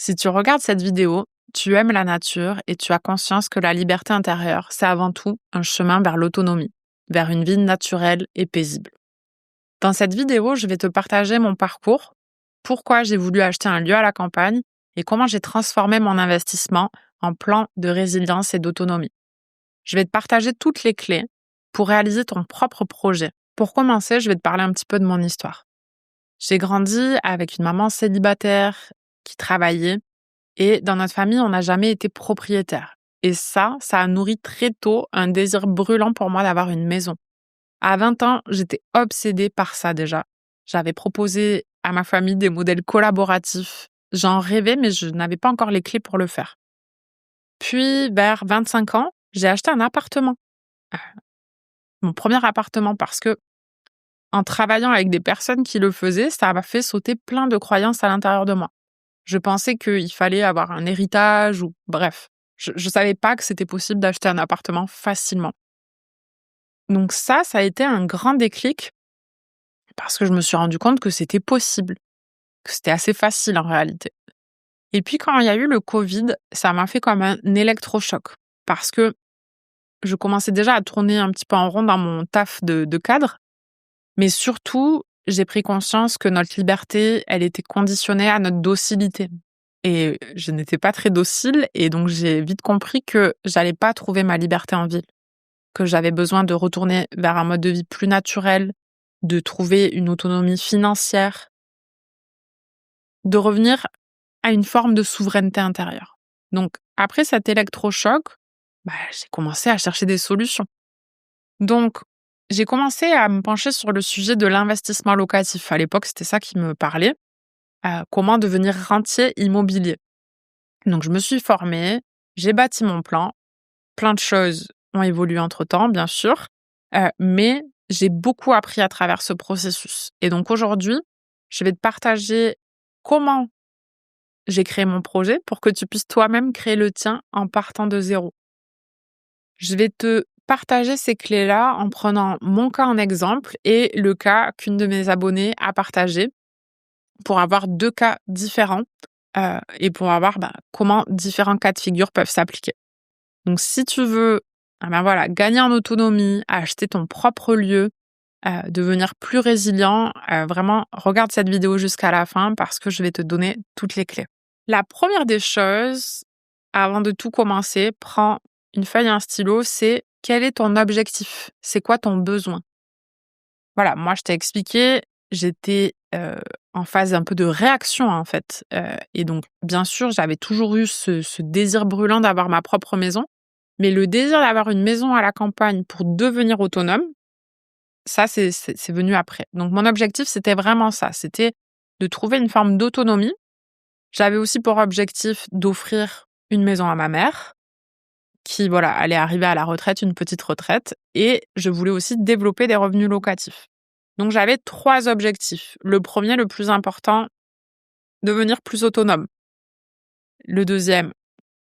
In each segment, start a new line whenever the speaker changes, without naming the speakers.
Si tu regardes cette vidéo, tu aimes la nature et tu as conscience que la liberté intérieure, c'est avant tout un chemin vers l'autonomie, vers une vie naturelle et paisible. Dans cette vidéo, je vais te partager mon parcours, pourquoi j'ai voulu acheter un lieu à la campagne et comment j'ai transformé mon investissement en plan de résilience et d'autonomie. Je vais te partager toutes les clés pour réaliser ton propre projet. Pour commencer, je vais te parler un petit peu de mon histoire. J'ai grandi avec une maman célibataire qui travaillait et dans notre famille, on n'a jamais été propriétaire. Et ça a nourri très tôt un désir brûlant pour moi d'avoir une maison. À 20 ans, j'étais obsédée par ça déjà. J'avais proposé à ma famille des modèles collaboratifs. J'en rêvais, mais je n'avais pas encore les clés pour le faire. Puis, vers 25 ans, j'ai acheté un appartement. Mon premier appartement parce que, en travaillant avec des personnes qui le faisaient, ça m'a fait sauter plein de croyances à l'intérieur de moi. Je pensais qu'il fallait avoir un héritage ou bref. Je savais pas que c'était possible d'acheter un appartement facilement. Donc ça a été un grand déclic parce que je me suis rendu compte que c'était possible, que c'était assez facile en réalité. Et puis quand il y a eu le Covid, ça m'a fait comme un électrochoc parce que je commençais déjà à tourner un petit peu en rond dans mon taf de cadre, mais surtout, j'ai pris conscience que notre liberté, elle était conditionnée à notre docilité. Et je n'étais pas très docile et donc j'ai vite compris que j'allais pas trouver ma liberté en ville, que j'avais besoin de retourner vers un mode de vie plus naturel, de trouver une autonomie financière, de revenir à une forme de souveraineté intérieure. Donc après cet électrochoc, j'ai commencé à chercher des solutions. Donc j'ai commencé à me pencher sur le sujet de l'investissement locatif. À l'époque, c'était ça qui me parlait. Comment devenir rentier immobilier. Donc, je me suis formée, j'ai bâti mon plan. Plein de choses ont évolué entre-temps, bien sûr, mais j'ai beaucoup appris à travers ce processus. Et donc, aujourd'hui, je vais te partager comment j'ai créé mon projet pour que tu puisses toi-même créer le tien en partant de zéro. Je vais te partager ces clés-là en prenant mon cas en exemple et le cas qu'une de mes abonnées a partagé pour avoir 2 cas différents et pour avoir comment différents cas de figure peuvent s'appliquer. Donc si tu veux gagner en autonomie, acheter ton propre lieu, devenir plus résilient, vraiment regarde cette vidéo jusqu'à la fin parce que je vais te donner toutes les clés. La première des choses, avant de tout commencer, prends une feuille et un stylo, c'est quel est ton objectif? C'est quoi ton besoin? Voilà, moi je t'ai expliqué, j'étais en phase un peu de réaction en fait. Et donc bien sûr, j'avais toujours eu ce désir brûlant d'avoir ma propre maison, mais le désir d'avoir une maison à la campagne pour devenir autonome, ça c'est venu après. Donc mon objectif, c'était vraiment ça, c'était de trouver une forme d'autonomie. J'avais aussi pour objectif d'offrir une maison à ma mère qui allait arriver à la retraite, une petite retraite, et je voulais aussi développer des revenus locatifs. Donc j'avais 3 objectifs. Le premier, le plus important, devenir plus autonome. Le deuxième,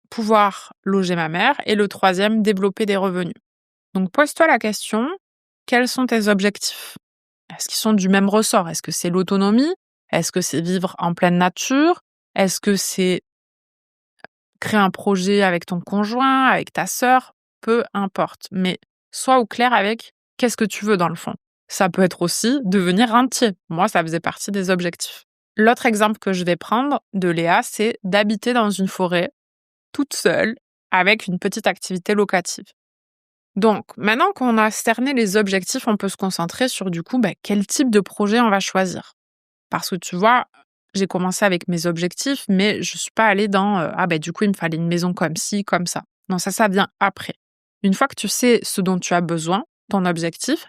pouvoir loger ma mère. Et le troisième, développer des revenus. Donc pose-toi la question, quels sont tes objectifs? Est-ce qu'ils sont du même ressort? Est-ce que c'est l'autonomie? Est-ce que c'est vivre en pleine nature? Est-ce que c'est créer un projet avec ton conjoint, avec ta sœur? Peu importe. Mais sois au clair avec qu'est-ce que tu veux dans le fond. Ça peut être aussi devenir rentier. Moi, ça faisait partie des objectifs. L'autre exemple que je vais prendre de Léa, c'est d'habiter dans une forêt toute seule avec une petite activité locative. Donc, maintenant qu'on a cerné les objectifs, on peut se concentrer sur quel type de projet on va choisir. Parce que tu vois, j'ai commencé avec mes objectifs, mais je suis pas allée dans il me fallait une maison comme ci, comme ça. Non, ça vient après. Une fois que tu sais ce dont tu as besoin, ton objectif,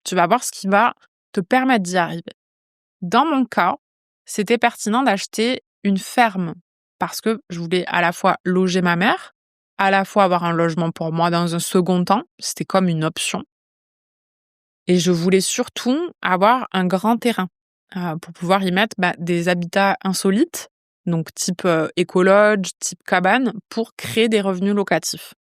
tu vas voir ce qui va te permettre d'y arriver. Dans mon cas, c'était pertinent d'acheter une ferme parce que je voulais à la fois loger ma mère, à la fois avoir un logement pour moi dans un second temps, c'était comme une option. Et je voulais surtout avoir un grand terrain pour pouvoir y mettre des habitats insolites, donc type écologe, type cabane, pour créer des revenus locatifs.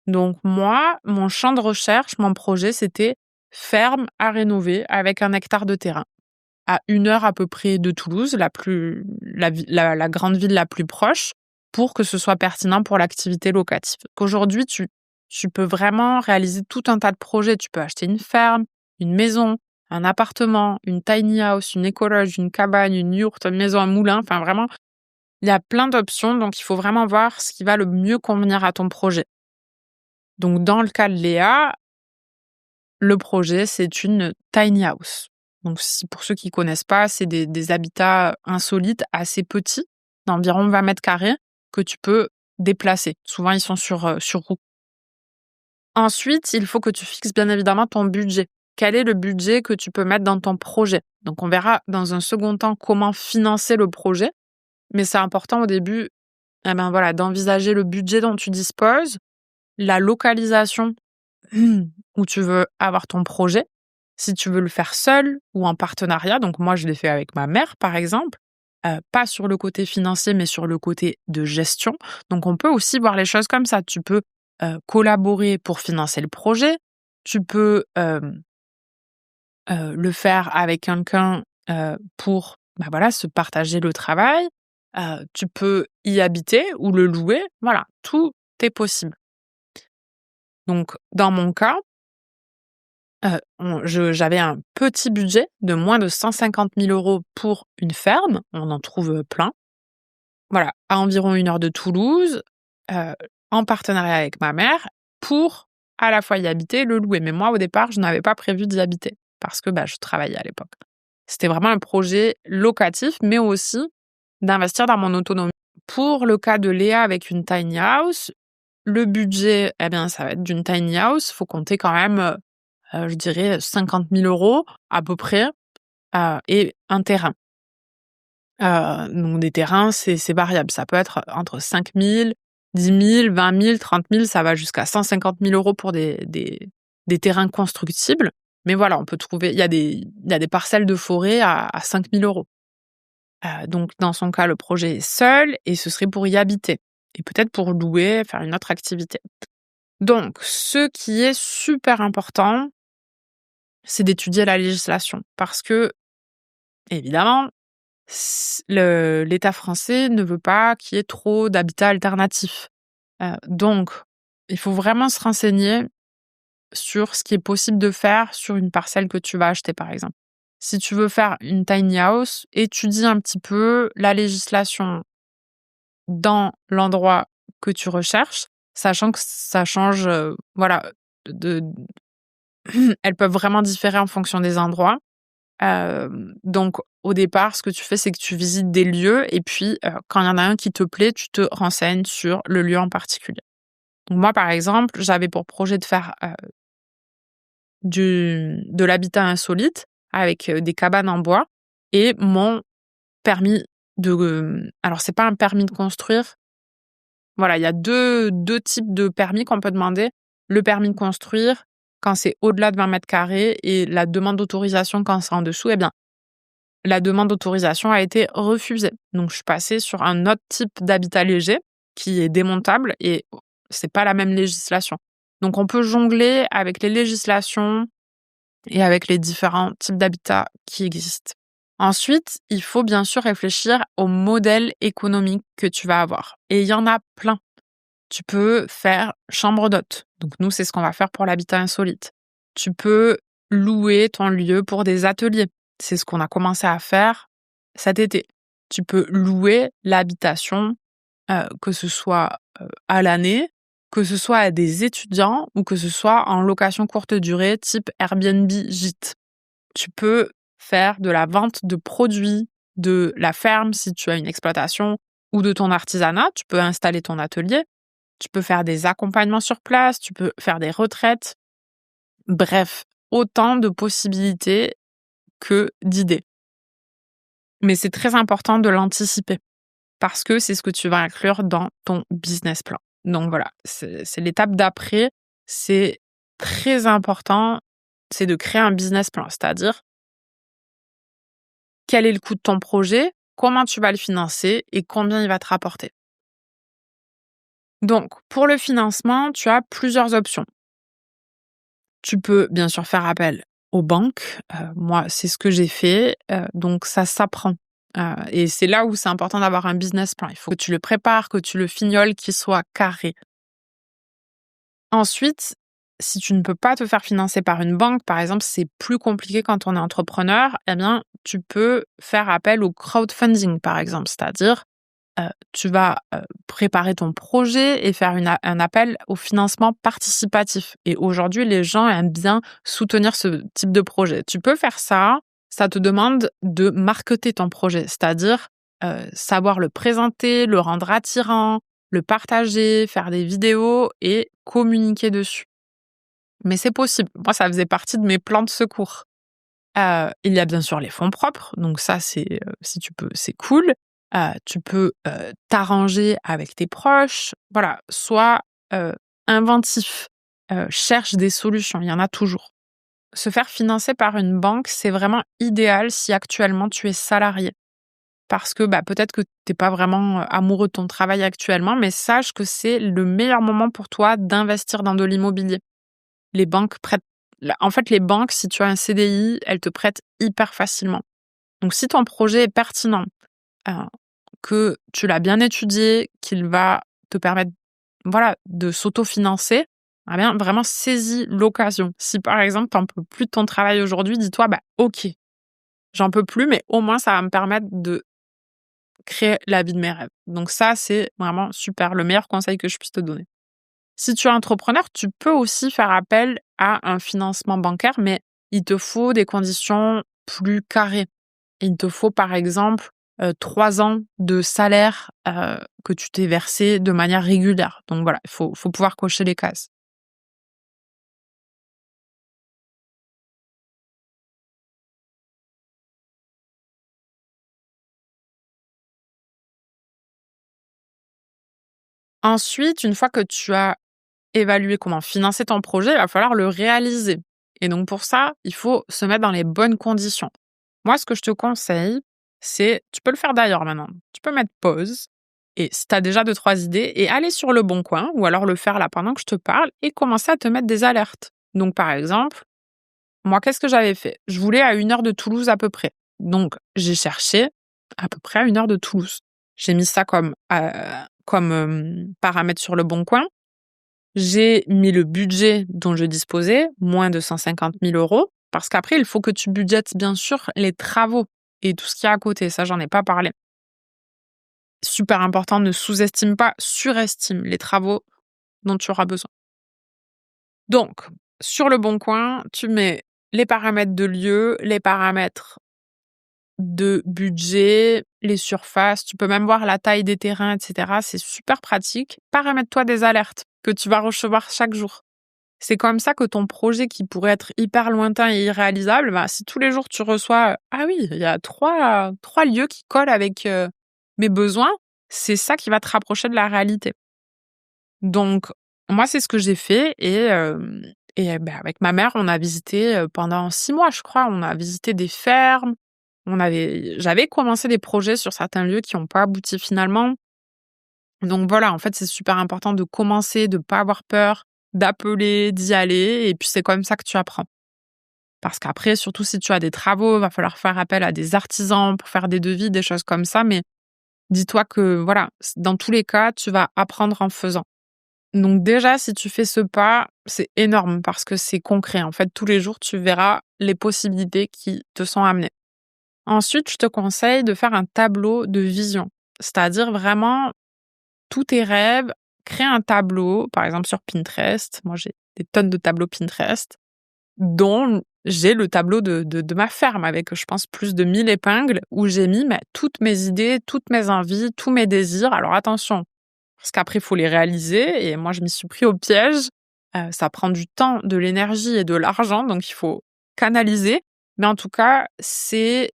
Donc moi, mon champ de recherche, mon projet, c'était ferme à rénover avec 1 hectare de terrain. à 1 heure à peu près de Toulouse, la grande ville la plus proche, pour que ce soit pertinent pour l'activité locative. Qu'aujourd'hui, tu peux vraiment réaliser tout un tas de projets. Tu peux acheter une ferme, une maison, un appartement, une tiny house, une écologe, une cabane, une yourte, une maison, un moulin. Enfin, vraiment, il y a plein d'options. Donc, il faut vraiment voir ce qui va le mieux convenir à ton projet. Donc, dans le cas de Léa, le projet, c'est une tiny house. Donc, pour ceux qui ne connaissent pas, c'est des habitats insolites, assez petits, d'environ 20 mètres carrés, que tu peux déplacer. Souvent, ils sont sur roues. Ensuite, il faut que tu fixes bien évidemment ton budget. Quel est le budget que tu peux mettre dans ton projet? Donc, on verra dans un second temps comment financer le projet. Mais c'est important au début d'envisager le budget dont tu disposes, la localisation où tu veux avoir ton projet, si tu veux le faire seul ou en partenariat. Donc moi, je l'ai fait avec ma mère, par exemple, pas sur le côté financier, mais sur le côté de gestion. Donc on peut aussi voir les choses comme ça. Tu peux collaborer pour financer le projet. Tu peux le faire avec quelqu'un pour se partager le travail. Tu peux y habiter ou le louer. Voilà, tout est possible. Donc, dans mon cas, j'avais un petit budget de moins de 150 000 € pour une ferme. On en trouve plein. Voilà, à environ 1 heure de Toulouse, en partenariat avec ma mère, pour à la fois y habiter et le louer. Mais moi, au départ, je n'avais pas prévu d'y habiter parce que je travaillais à l'époque. C'était vraiment un projet locatif, mais aussi d'investir dans mon autonomie. Pour le cas de Léa avec une tiny house, le budget, ça va être d'une tiny house. Il faut compter quand même, je dirais 50 000 € à peu près, et un terrain. Donc des terrains, c'est variable. Ça peut être entre 5 000, 10 000, 20 000, 30 000, ça va jusqu'à 150 000 € pour des terrains constructibles. Mais voilà, on peut trouver, il y a des parcelles de forêt à 5 000 €. Donc dans son cas, le projet est seul et ce serait pour y habiter et peut-être pour louer, faire une autre activité. Donc, ce qui est super important, c'est d'étudier la législation parce que, évidemment, l'État français ne veut pas qu'il y ait trop d'habitats alternatifs. Donc, il faut vraiment se renseigner sur ce qui est possible de faire sur une parcelle que tu vas acheter, par exemple. Si tu veux faire une tiny house, étudie un petit peu la législation dans l'endroit que tu recherches, sachant que ça change, de elles peuvent vraiment différer en fonction des endroits. Donc au départ, ce que tu fais, c'est que tu visites des lieux et puis, quand il y en a un qui te plaît, tu te renseignes sur le lieu en particulier. Donc moi, par exemple, j'avais pour projet de faire, de l'habitat insolite avec, des cabanes en bois et mon permis alors c'est pas un permis de construire. Voilà, il y a deux types de permis qu'on peut demander. Le permis de construire quand c'est au-delà de 20 mètres carrés et la demande d'autorisation quand c'est en dessous, la demande d'autorisation a été refusée. Donc je suis passée sur un autre type d'habitat léger qui est démontable et c'est pas la même législation. Donc on peut jongler avec les législations et avec les différents types d'habitats qui existent. Ensuite, il faut bien sûr réfléchir au modèle économique que tu vas avoir. Et il y en a plein. Tu peux faire chambre d'hôte. Donc nous, c'est ce qu'on va faire pour l'habitat insolite. Tu peux louer ton lieu pour des ateliers. C'est ce qu'on a commencé à faire cet été. Tu peux louer l'habitation, que ce soit à l'année, que ce soit à des étudiants ou que ce soit en location courte durée, type Airbnb gîte. Tu peux faire de la vente de produits de la ferme si tu as une exploitation ou de ton artisanat. Tu peux installer ton atelier. Tu peux faire des accompagnements sur place. Tu peux faire des retraites. Bref, autant de possibilités que d'idées. Mais c'est très important de l'anticiper parce que c'est ce que tu vas inclure dans ton business plan. Donc voilà, c'est l'étape d'après. C'est très important, c'est de créer un business plan, c'est-à-dire quel est le coût de ton projet, comment tu vas le financer et combien il va te rapporter. Donc, pour le financement, tu as plusieurs options. Tu peux bien sûr faire appel aux banques. Moi, c'est ce que j'ai fait, donc ça s'apprend. Et c'est là où c'est important d'avoir un business plan. Il faut que tu le prépares, que tu le fignoles, qu'il soit carré. Ensuite, si tu ne peux pas te faire financer par une banque, par exemple, c'est plus compliqué quand on est entrepreneur, eh bien, tu peux faire appel au crowdfunding, par exemple. C'est-à-dire, tu vas, préparer ton projet et faire un appel au financement participatif. Et aujourd'hui, les gens aiment bien soutenir ce type de projet. Tu peux faire ça, ça te demande de marketer ton projet, c'est-à-dire, savoir le présenter, le rendre attirant, le partager, faire des vidéos et communiquer dessus. Mais c'est possible. Moi, ça faisait partie de mes plans de secours. Il y a bien sûr les fonds propres, donc ça c'est, si tu peux, c'est cool. Tu peux, t'arranger avec tes proches. Voilà, sois, inventif, cherche des solutions, il y en a toujours. Se faire financer par une banque, c'est vraiment idéal si actuellement tu es salarié. Parce que, peut-être que tu es pas vraiment, amoureux de ton travail actuellement, mais sache que c'est le meilleur moment pour toi d'investir dans de l'immobilier. Les banques prêtent en fait, les banques, si tu as un CDI, elles te prêtent hyper facilement. Donc si ton projet est pertinent, heu, que tu l'as bien étudié, qu'il va te permettre, voilà, de s'autofinancer, eh bien, vraiment saisis l'occasion. Si, par exemple, tu en peux plus de ton travail aujourd'hui, dis-toi: OK, j'en peux plus, mais au moins ça va me permettre de créer la vie de mes rêves. Donc ça, c'est vraiment super, le meilleur conseil que je puisse te donner. Si tu es entrepreneur, tu peux aussi faire appel à un financement bancaire, mais il te faut des conditions plus carrées. Il te faut, par exemple, 3 ans de salaire, que tu t'es versé de manière régulière. Donc voilà, il faut pouvoir cocher les cases. Ensuite, une fois que tu as évalué comment financer ton projet, il va falloir le réaliser. Et donc pour ça, il faut se mettre dans les bonnes conditions. Moi, ce que je te conseille, c'est, tu peux le faire d'ailleurs maintenant, tu peux mettre pause et si tu as déjà 2-3 idées et aller sur Le Bon Coin ou alors le faire là pendant que je te parle et commencer à te mettre des alertes. Donc par exemple, moi, qu'est-ce que j'avais fait? Je voulais à 1 heure de Toulouse à peu près. Donc j'ai cherché à peu près à 1 heure de Toulouse. J'ai mis ça comme paramètre sur Le Bon Coin. J'ai mis le budget dont je disposais, moins de 150 000 €, parce qu'après, il faut que tu budgètes bien sûr les travaux et tout ce qu'il y a à côté. Ça, j'en ai pas parlé. Super important, ne sous-estime pas, surestime les travaux dont tu auras besoin. Donc, sur Le Bon Coin, tu mets les paramètres de lieu, les paramètres de budget, les surfaces. Tu peux même voir la taille des terrains, etc. C'est super pratique. Paramètre-toi des alertes que tu vas recevoir chaque jour. C'est comme ça que ton projet qui pourrait être hyper lointain et irréalisable, si tous les jours tu reçois, «Ah oui, il y a trois lieux qui collent avec, mes besoins», c'est ça qui va te rapprocher de la réalité. Donc moi, c'est ce que j'ai fait et avec ma mère, on a visité, pendant 6 mois, je crois, on a visité des fermes, j'avais commencé des projets sur certains lieux qui n'ont pas abouti finalement. Donc voilà, en fait, c'est super important de commencer, de pas avoir peur, d'appeler, d'y aller et puis c'est comme ça que tu apprends. Parce qu'après, surtout si tu as des travaux, il va falloir faire appel à des artisans pour faire des devis, des choses comme ça, mais dis-toi que voilà, dans tous les cas, tu vas apprendre en faisant. Donc déjà, si tu fais ce pas, c'est énorme parce que c'est concret. En fait, tous les jours, tu verras les possibilités qui te sont amenées. Ensuite, je te conseille de faire un tableau de vision, c'est-à-dire vraiment tous tes rêves, crée un tableau, par exemple sur Pinterest. Moi, j'ai des tonnes de tableaux Pinterest, dont j'ai le tableau de ma ferme avec, je pense, plus de 1000 épingles où j'ai mis toutes mes idées, toutes mes envies, tous mes désirs. Alors attention, parce qu'après, il faut les réaliser et moi, je m'y suis pris au piège. Ça prend du temps, de l'énergie et de l'argent, donc il faut canaliser. Mais en tout cas, c'est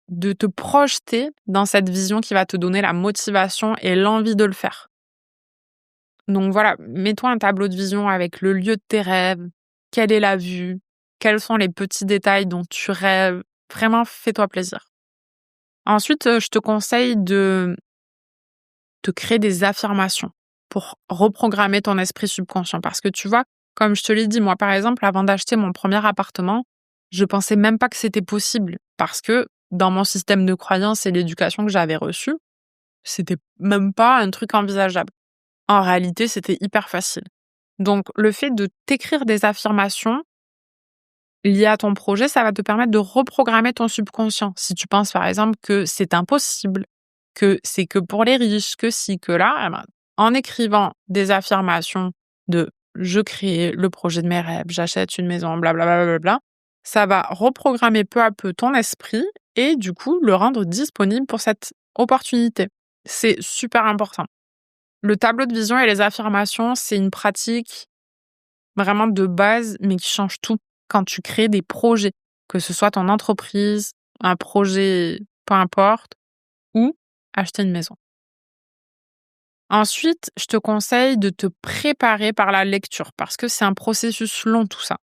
de te projeter dans cette vision qui va te donner la motivation et l'envie de le faire. Donc voilà, mets-toi un tableau de vision avec le lieu de tes rêves, quelle est la vue, quels sont les petits détails dont tu rêves. Vraiment, fais-toi plaisir. Ensuite, je te conseille de te créer des affirmations pour reprogrammer ton esprit subconscient. Parce que tu vois, comme je te l'ai dit, moi par exemple, avant d'acheter mon premier appartement, Je pensais même pas que c'était possible parce que dans mon système de croyances et l'éducation que j'avais reçue, c'était même pas un truc envisageable. En réalité, c'était hyper facile. Donc, le fait de t'écrire des affirmations liées à ton projet, ça va te permettre de reprogrammer ton subconscient. Si tu penses, par exemple, que c'est impossible, que c'est que pour les riches, que si, que là, eh ben, en écrivant des affirmations de je crée le projet de mes rêves, j'achète une maison, blablabla, ça va reprogrammer peu à peu ton esprit et du coup le rendre disponible pour cette opportunité. C'est super important. Le tableau de vision et les affirmations, c'est une pratique vraiment de base, mais qui change tout quand tu crées des projets, que ce soit ton entreprise, un projet, peu importe, ou acheter une maison. Ensuite, je te conseille de te préparer par la lecture parce que c'est un processus long tout ça.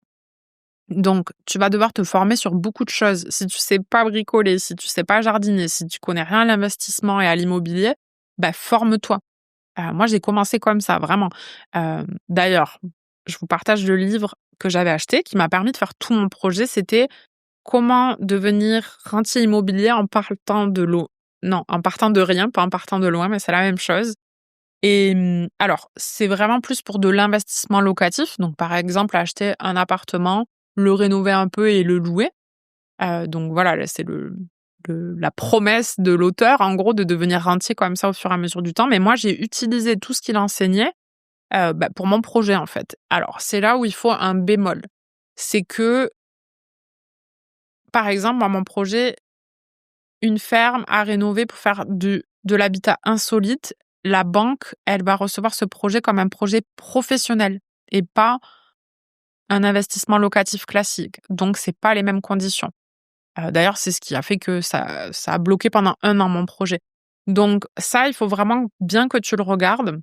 Donc, tu vas devoir te former sur beaucoup de choses. Si tu sais pas bricoler, si tu sais pas jardiner, si tu connais rien à l'investissement et à l'immobilier, bah forme-toi. Moi, j'ai commencé comme ça, vraiment. D'ailleurs, je vous partage le livre que j'avais acheté qui m'a permis de faire tout mon projet. C'était comment devenir rentier immobilier en partant de l'eau. Non, en partant de rien, pas en partant de loin, mais c'est la même chose. Et alors, c'est vraiment plus pour de l'investissement locatif. Donc, par exemple, acheter un appartement, le rénover un peu et le louer. Donc voilà, là, c'est la promesse de l'auteur, en gros, de devenir rentier comme ça au fur et à mesure du temps. Mais moi, j'ai utilisé tout ce qu'il enseignait pour mon projet, en fait. Alors, c'est là où il faut un bémol. C'est que, par exemple, dans mon projet, une ferme à rénover pour faire de l'habitat insolite, la banque, elle va recevoir ce projet comme un projet professionnel et pas un investissement locatif classique. Donc, c'est pas les mêmes conditions. D'ailleurs, c'est ce qui a fait que ça a bloqué pendant 1 an mon projet. Donc ça, il faut vraiment bien que tu le regardes,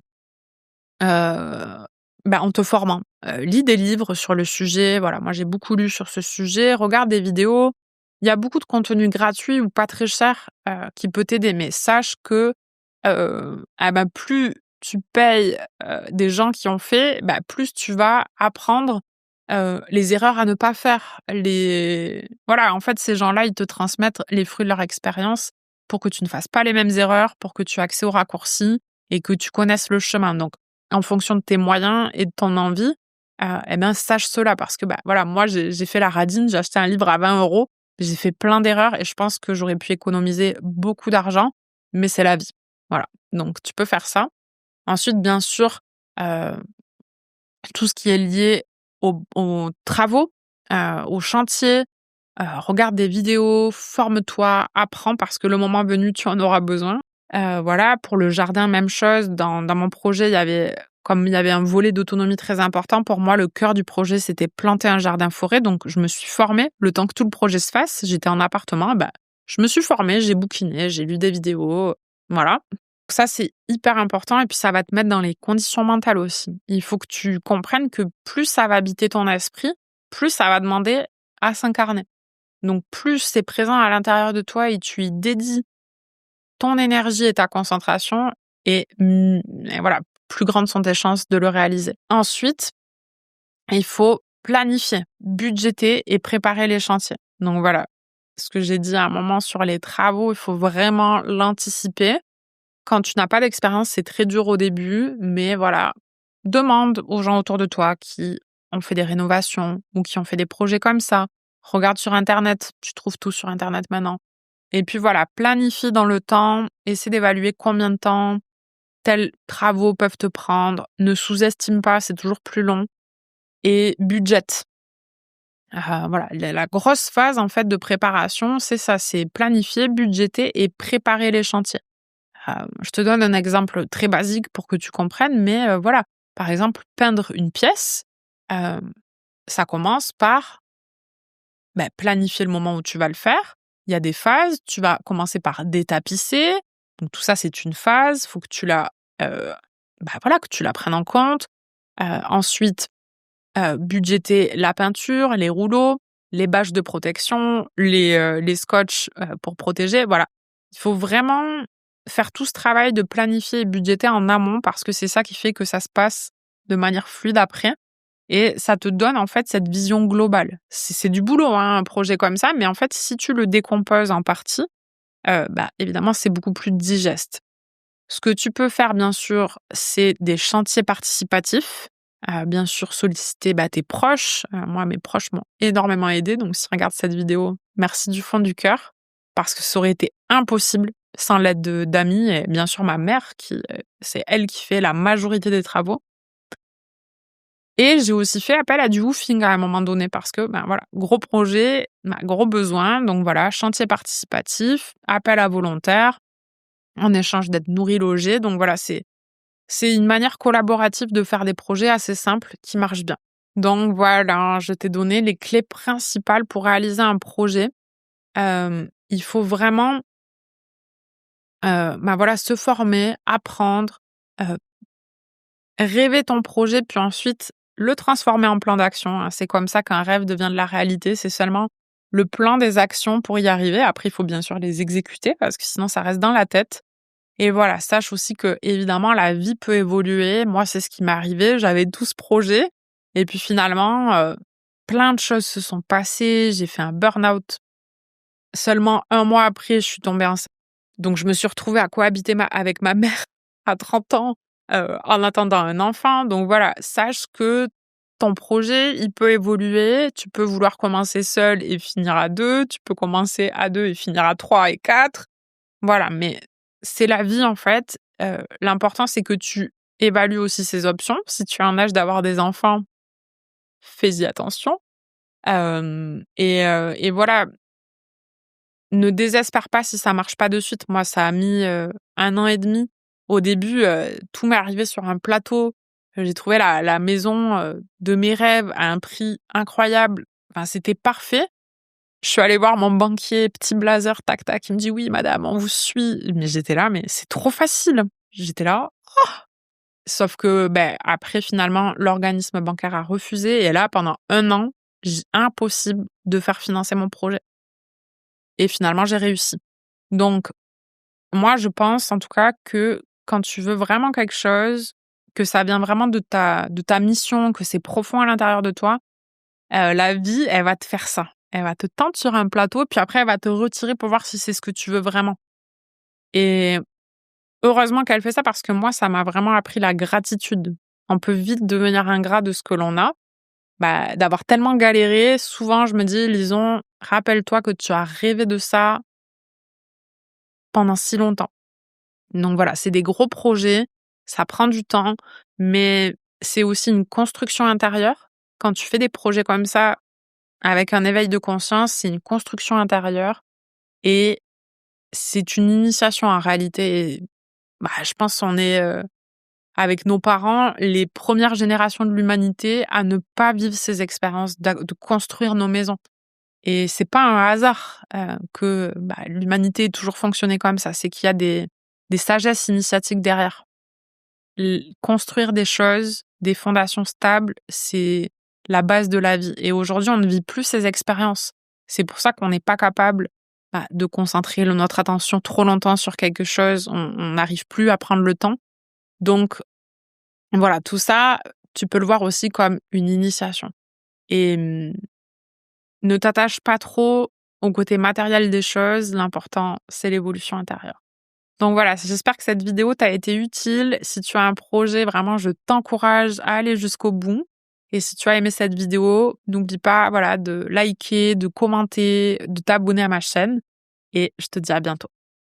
en te formant. Lis des livres sur le sujet, voilà, moi j'ai beaucoup lu sur ce sujet, regarde des vidéos. Il y a beaucoup de contenu gratuit ou pas très cher, qui peut t'aider, mais sache que, plus tu payes, des gens qui ont fait, plus tu vas apprendre les erreurs à ne pas faire, voilà, en fait, ces gens-là, ils te transmettent les fruits de leur expérience pour que tu ne fasses pas les mêmes erreurs, pour que tu aies accès aux raccourcis et que tu connaisses le chemin. Donc, en fonction de tes moyens et de ton envie, sache cela parce que, voilà, moi, j'ai fait la radine, j'ai acheté un livre à 20 €, j'ai fait plein d'erreurs et je pense que j'aurais pu économiser beaucoup d'argent, mais c'est la vie. Voilà, donc tu peux faire ça. Ensuite, bien sûr, heu tout ce qui est lié aux travaux, aux chantiers, regarde des vidéos, forme-toi, apprends parce que le moment venu, tu en auras besoin. Voilà, pour le jardin, même chose. Dans mon projet, comme il y avait un volet d'autonomie très important, pour moi, le cœur du projet, c'était planter un jardin-forêt. Donc, je me suis formée le temps que tout le projet se fasse. J'étais en appartement, je me suis formée, j'ai bouquiné, j'ai lu des vidéos, voilà. Ça, c'est hyper important et puis ça va te mettre dans les conditions mentales aussi. Il faut que tu comprennes que plus ça va habiter ton esprit, plus ça va demander à s'incarner. Donc plus c'est présent à l'intérieur de toi et tu y dédies ton énergie et ta concentration et voilà, plus grandes sont tes chances de le réaliser. Ensuite, il faut planifier, budgéter et préparer les chantiers. Donc voilà, ce que j'ai dit à un moment sur les travaux, il faut vraiment l'anticiper. Quand tu n'as pas d'expérience, c'est très dur au début, mais voilà, demande aux gens autour de toi qui ont fait des rénovations ou qui ont fait des projets comme ça. Regarde sur Internet, tu trouves tout sur Internet maintenant. Et puis voilà, planifie dans le temps, essaie d'évaluer combien de temps tels travaux peuvent te prendre. Ne sous-estime pas, c'est toujours plus long. Et budgète. Voilà, la grosse phase en fait de préparation, c'est ça, c'est planifier, budgéter et préparer les chantiers. Je te donne un exemple très basique pour que tu comprennes, mais voilà. Par exemple, peindre une pièce, ça commence par, planifier le moment où tu vas le faire. Il y a des phases. Tu vas commencer par détapisser. Donc tout ça, c'est une phase. Il faut que tu heu, que tu la prennes en compte. Ensuite, budgéter la peinture, les rouleaux, les bâches de protection, les scotch, pour protéger, voilà. Il faut vraiment faire tout ce travail de planifier et budgéter en amont parce que c'est ça qui fait que ça se passe de manière fluide après. et ça te donne en fait cette vision globale. C'est du boulot, hein, un projet comme ça, mais en fait, si tu le décomposes en parties, évidemment, c'est beaucoup plus digeste. Ce que tu peux faire, bien sûr, c'est des chantiers participatifs. Bien sûr, solliciter tes proches. Moi, mes proches m'ont énormément aidée, donc s'ils regardent cette vidéo, merci du fond du cœur, parce que ça aurait été impossible sans l'aide d'amis et bien sûr ma mère, c'est elle qui fait la majorité des travaux. Et j'ai aussi fait appel à du woofing à un moment donné parce que, voilà, gros projet, gros besoin, donc voilà, chantier participatif, appel à volontaires, en échange d'être nourri, logé, donc voilà, c'est une manière collaborative de faire des projets assez simples qui marchent bien. Donc voilà, je t'ai donné les clés principales pour réaliser un projet. Il faut vraiment, voilà, se former, apprendre, heu, rêver ton projet, puis ensuite le transformer en plan d'action, hein. C'est comme ça qu'un rêve devient de la réalité. C'est seulement le plan des actions pour y arriver. Après, il faut bien sûr les exécuter parce que sinon ça reste dans la tête. Et voilà, sache aussi que évidemment la vie peut évoluer. Moi, c'est ce qui m'est arrivé. J'avais 12 projets et puis finalement, plein de choses se sont passées. J'ai fait un burn-out. Seulement 1 mois après, je suis tombée enceinte. Donc je me suis retrouvée à cohabiter avec ma mère à 30 ans, en attendant un enfant. Donc voilà, sache que ton projet, il peut évoluer. Tu peux vouloir commencer seul et finir à 2. Tu peux commencer à 2 et finir à 3 et 4. Voilà, mais c'est la vie en fait. L'important, c'est que tu évalues aussi ces options. Si tu es en âge d'avoir des enfants, fais-y attention. Et voilà, ne désespère pas si ça marche pas de suite. Moi, ça a mis, 1 an et demi. Au début, tout m'est arrivé sur un plateau. J'ai trouvé la maison, de mes rêves à un prix incroyable. Enfin, c'était parfait. Je suis allée voir mon banquier, petit blazer, tac tac, il me dit: «Oui madame, on vous suit». Mais j'étais là: «Mais c'est trop facile». J'étais là: «Oh!» Sauf que, après finalement, l'organisme bancaire a refusé et là, pendant 1 an, impossible de faire financer mon projet et finalement, j'ai réussi. Donc moi, je pense en tout cas que quand tu veux vraiment quelque chose, que ça vient vraiment de ta mission, que c'est profond à l'intérieur de toi, la vie, elle va te faire ça. Elle va te tendre sur un plateau, puis après elle va te retirer pour voir si c'est ce que tu veux vraiment. Et heureusement qu'elle fait ça parce que moi, ça m'a vraiment appris la gratitude. On peut vite devenir ingrat de ce que l'on a. D'avoir tellement galéré, souvent je me dis: «Lison, rappelle-toi que tu as rêvé de ça pendant si longtemps». Donc voilà, c'est des gros projets, ça prend du temps, mais c'est aussi une construction intérieure. Quand tu fais des projets comme ça, avec un éveil de conscience, c'est une construction intérieure et c'est une initiation en réalité. Et je pense qu'on est, avec nos parents, les premières générations de l'humanité à ne pas vivre ces expériences de construire nos maisons. Et c'est pas un hasard, que, l'humanité ait toujours fonctionné comme ça. C'est qu'il y a des sagesses initiatiques derrière. Construire des choses, des fondations stables, c'est la base de la vie. Et aujourd'hui, on ne vit plus ces expériences. C'est pour ça qu'on n'est pas capable, de concentrer notre attention trop longtemps sur quelque chose. On n'arrive plus à prendre le temps. Donc voilà, tout ça, tu peux le voir aussi comme une initiation. Et ne t'attache pas trop au côté matériel des choses. L'important, c'est l'évolution intérieure. Donc voilà, j'espère que cette vidéo t'a été utile. Si tu as un projet, vraiment, je t'encourage à aller jusqu'au bout. Et si tu as aimé cette vidéo, n'oublie pas, voilà, de liker, de commenter, de t'abonner à ma chaîne. Et je te dis à bientôt.